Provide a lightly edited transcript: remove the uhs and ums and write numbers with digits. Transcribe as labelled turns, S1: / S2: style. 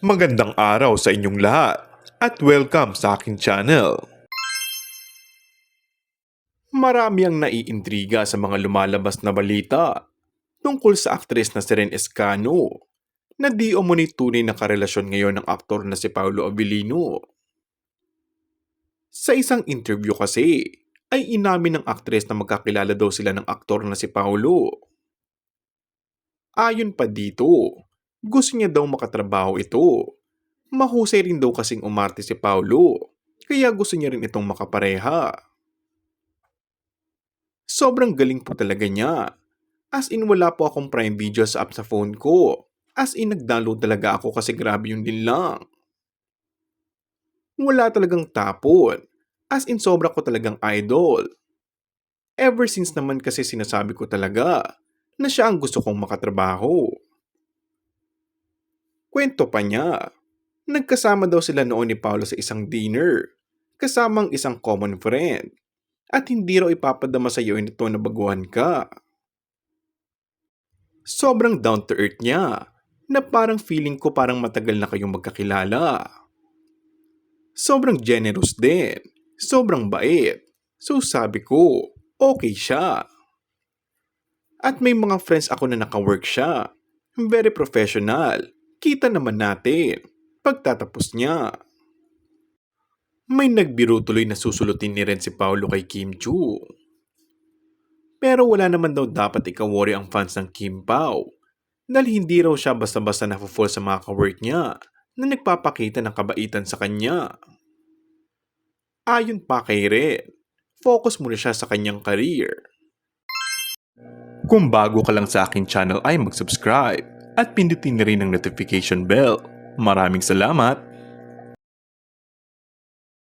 S1: Magandang araw sa inyong lahat at welcome sa aking channel. Marami ang naiintriga sa mga lumalabas na balita tungkol sa aktres na si Ren Escano na di umano'y tunay na karelasyon ngayon ng aktor na si Paolo Abilino. Sa isang interview kasi ay inamin ng aktres na magkakilala daw sila ng aktor na si Paolo. Ayon pa dito, gusto niya daw makatrabaho ito. Mahusay rin daw kasing umarte si Paolo, kaya gusto niya rin itong makapareha. Sobrang galing po talaga niya. As in wala po akong Prime Video sa app sa phone ko. As in nag-download talaga ako kasi grabe yun din lang. Wala talagang tapon. As in sobra ko talagang idol. Ever since naman kasi sinasabi ko talaga na siya ang gusto kong makatrabaho. Kwento pa niya. Nagkasama daw sila noon ni Paolo sa isang dinner, kasamang isang common friend, at hindi raw ipapadama sa iyo nito na baguhan ka. Sobrang down to earth niya, na parang feeling ko parang matagal na kayong magkakilala. Sobrang generous din, sobrang bait, so sabi ko, okay siya. At may mga friends ako na naka-work siya, very professional, kita naman natin. Pagtatapos niya, may nagbiro tuloy na susulutin ni Ren si Paolo kay Kim Chu. Pero wala naman daw dapat ika-worry ang fans ng Kim Pao dahil hindi raw siya basta-basta na-fall sa mga ka-work niya na nagpapakita ng kabaitan sa kanya. Ayon pa kay Ren, focus muna siya sa kanyang career. Kung bago ka lang sa akin channel ay mag-subscribe at pindutin na rin ang notification bell. Maraming salamat!